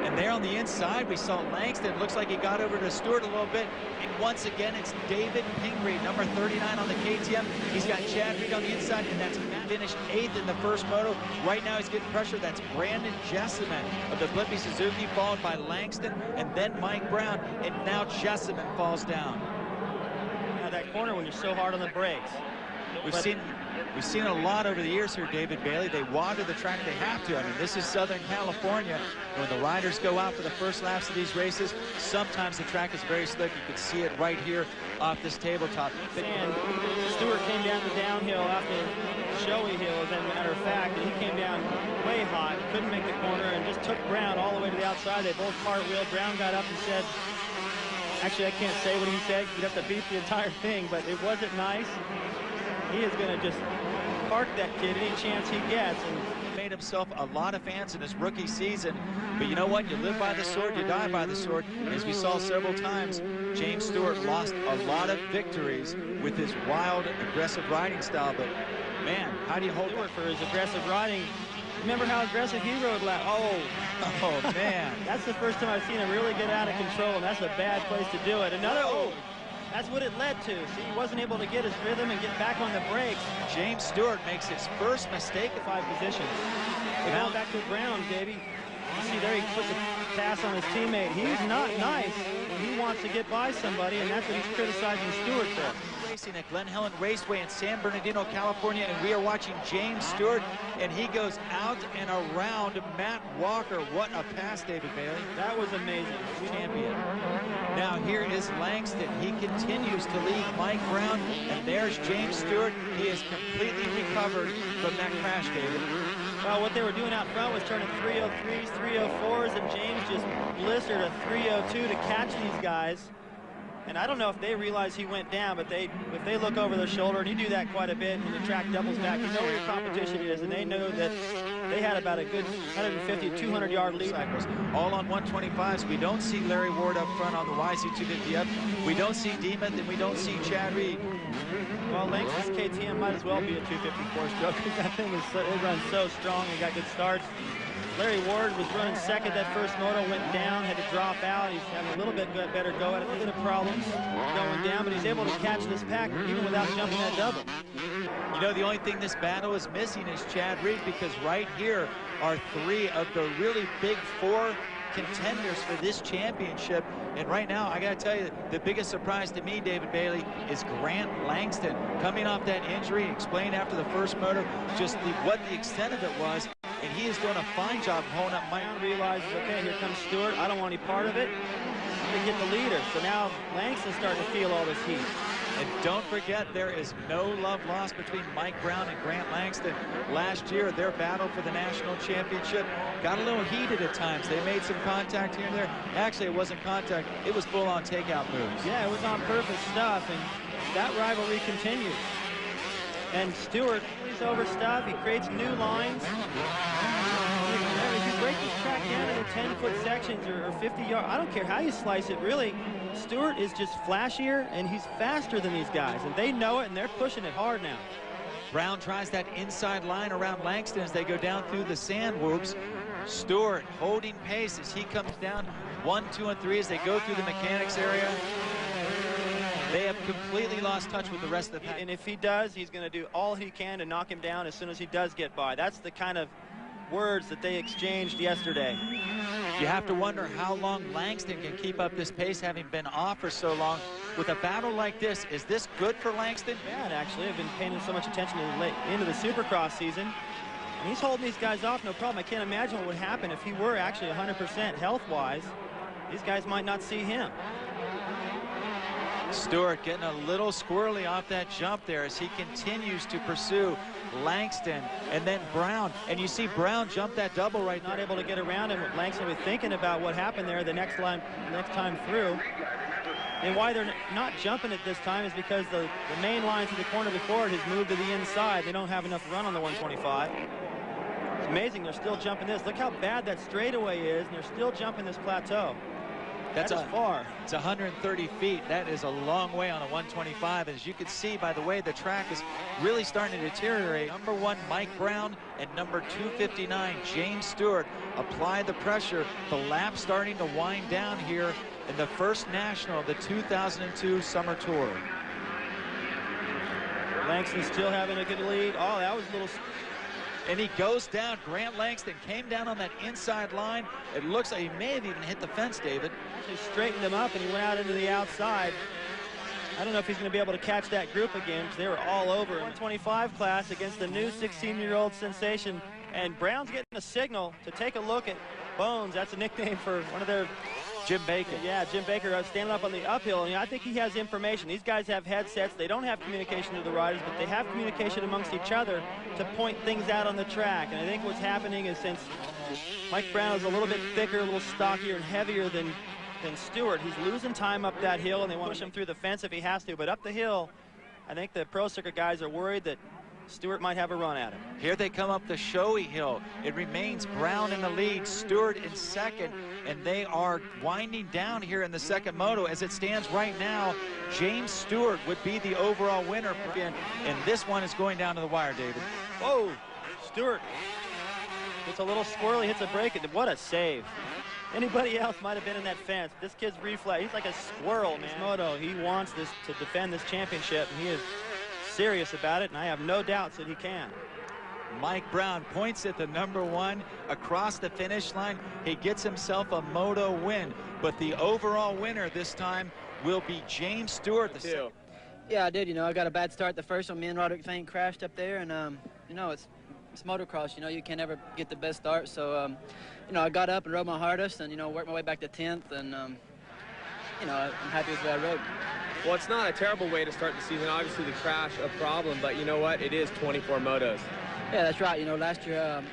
And there on the inside, we saw Langston. Looks like he got over to Stewart a little bit. And once again, it's David Pingree, number 39 on the KTM. He's got Chad Reed on the inside, and that's Matt. Finished 8th in the first moto. Right now, he's getting pressure. That's Brandon Jessamine of the Blippy Suzuki, followed by Langston, and then Mike Brown. And now Jessamine falls down. Now that corner when you're so hard on the brakes. We've seen a lot over the years here, David Bailey. They water the track. They have to. I mean, this is Southern California. When the riders go out for the first laps of these races, sometimes the track is very slick. You can see it right here off this tabletop. And Stewart came down the downhill after Showy Hill, as a matter of fact, and he came down way hot, couldn't make the corner, and just took Brown all the way to the outside. They both cartwheeled. Brown got up and said, actually, I can't say what he said. You'd have to beat the entire thing, but it wasn't nice. He is going to just park that kid any chance he gets. And made himself a lot of fans in his rookie season, but you know what? You live by the sword, you die by the sword. As we saw several times, James Stewart lost a lot of victories with his wild, aggressive riding style, but man, how do you hold Stewart for his aggressive riding? Remember how aggressive he rode last? Oh man. That's the first time I've seen him really get out of control, and that's a bad place to do it. Another, that's what it led to. See, he wasn't able to get his rhythm and get back on the brakes. James Stewart makes his first mistake at 5 positions. Now back to Brown, baby. You see there he puts a pass on his teammate. He's not nice when he wants to get by somebody, and that's what he's criticizing Stewart for. Racing at Glen Helen Raceway in San Bernardino, California, and we are watching James Stewart, and he goes out and around Matt Walker. What a pass, David Bailey. That was amazing. Champion. Now here is Langston. He continues to lead Mike Brown, and there's James Stewart. He is completely recovered from that crash, David. Well, what they were doing out front was turning 303s, 304s, and James just blistered a 302 to catch these guys. And I don't know if they realize he went down, but if they look over their shoulder, and you do that quite a bit, and the track doubles back, you know where your competition is, and they know that they had about a good 150, 200-yard lead. All on 125s. We don't see Larry Ward up front on the YC250F. We don't see Demuth, and we don't see Chad Reed. Well, Langston's KTM might as well be a 254 stroke, because that thing it runs so strong and got good starts. Larry Ward was running second that first moto, went down, had to drop out. He's having a little bit better go at it, a little bit of problems going down, but he's able to catch this pack even without jumping that double. You know, the only thing this battle is missing is Chad Reed, because right here are 3 of the really big 4 contenders for this championship. And right now, I got to tell you, the biggest surprise to me, David Bailey, is Grant Langston coming off that injury. Explained after the first moto just what the extent of it was. And he is doing a fine job of holding up Mike. Realizes, okay, here comes Stewart. I don't want any part of it. I'm going to get the leader. So now Langston's starting to feel all this heat. And don't forget, there is no love lost between Mike Brown and Grant Langston. Last year, their battle for the national championship got a little heated at times. They made some contact here and there. Actually, it wasn't contact. It was full-on takeout moves. Yeah, it was on purpose stuff, and that rivalry continues. And Stewart plays over stuff. He creates new lines. If you break this track down into 10-foot sections or 50 yards, I don't care how you slice it, really. Stewart is just flashier, and he's faster than these guys, and they know it, and they're pushing it hard now. Brown tries that inside line around Langston as they go down through the sand whoops. Stewart holding pace as he comes down 1, 2, and 3 as they go through the mechanics area. They have completely lost touch with the rest of the pack. And if he does, he's going to do all he can to knock him down as soon as he does get by. That's the kind of words that they exchanged yesterday. You have to wonder how long Langston can keep up this pace, having been off for so long. With a battle like this, is this good for Langston? Bad, actually. I've been paying so much attention to the into the Supercross season. And he's holding these guys off, no problem. I can't imagine what would happen if he were actually 100% health-wise. These guys might not see him. Stewart getting a little squirrely off that jump there as he continues to pursue Langston and then Brown. And you see Brown jump that double right now. Not able to get around him. Langston was thinking about what happened there the next time through. And why they're not jumping it this time is because the main line to the corner before it has moved to the inside. They don't have enough run on the 125. It's amazing they're still jumping this. Look how bad that straightaway is, and they're still jumping this plateau. That's far. It's 130 feet. That is a long way on a 125. As you can see by the way the track is really starting to deteriorate. Number 1, Mike Brown, and number 259, James Stewart, apply the pressure. The lap starting to wind down here in the first national of the 2002 Summer Tour. Langston still having a good lead. Oh, that was a little... And he goes down. Grant Langston came down on that inside line. It looks like he may have even hit the fence, David. He straightened him up, and he went out into the outside. I don't know if he's going to be able to catch that group again, because they were all over. 125 class against the new 16-year-old sensation. And Brown's getting a signal to take a look at Bones. That's a nickname for one of their... Jim Baker. Yeah, Jim Baker standing up on the uphill, and I think he has information. These guys have headsets. They don't have communication to the riders, but they have communication amongst each other to point things out on the track. And I think what's happening is, since Mike Brown is a little bit thicker, a little stockier and heavier than Stewart, he's losing time up that hill, and they want to push him through the fence if he has to. But up the hill, I think the Pro Circuit guys are worried that Stewart might have a run at him. Here they come up the showy hill. It remains Brown in the lead, Stewart in second, and they are winding down here in the second moto. As it stands right now, James Stewart would be the overall winner, and this one is going down to the wire, David. Whoa, Stewart gets a little squirrely, hits a break, and what a save. Anybody else might have been in that fence. This kid's reflex, he's like a squirrel, man. Moto, he wants this to defend this championship, and he is serious about it, and I have no doubts that he can. Mike Brown points at the number 1 across the finish line. He gets himself a moto win, but the overall winner this time will be James Stewart. Yeah, I did. You know, I got a bad start the first one. Me and Roderick Fain crashed up there, and you know, it's motocross. You know, you can't ever get the best start. So you know, I got up and rode my hardest, and you know, worked my way back to 10th, and you know, I'm happy with the way I rode. Well, it's not a terrible way to start the season. Obviously, the crash a problem, but you know what? It is 24 motos. Yeah, that's right. You know, last year,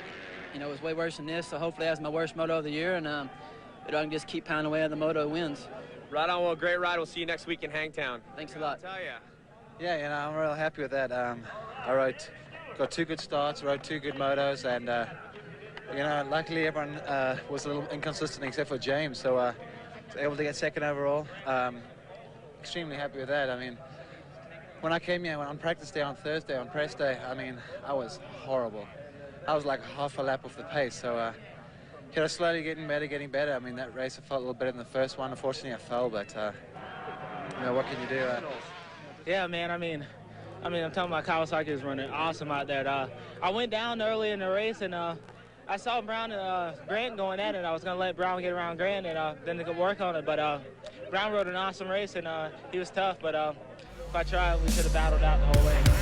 you know, it was way worse than this, so hopefully that's my worst moto of the year, and you know, I can just keep pounding away on the moto wins. Right on. Well, great ride. We'll see you next week in Hangtown. Thanks a lot. I'll tell ya. Yeah, you know, I'm real happy with that. I got 2 good starts, rode 2 good motos, and you know, luckily everyone was a little inconsistent except for James, so was able to get second overall. Extremely happy with that. I mean, when I came here on practice day on Thursday, on press day, I mean, I was horrible. I was like half a lap off the pace, so you know, slowly getting better. I mean, that race I felt a little better than the first one. Unfortunately, I fell, but you know, what can you do? Yeah, man, I mean, I'm telling my Kawasaki is running awesome out there. I went down early in the race, and I saw Brown and Grant going at it. I was going to let Brown get around Grant, and then they could work on it. But Brown rode an awesome race, and he was tough. But if I tried, we should have battled out the whole way.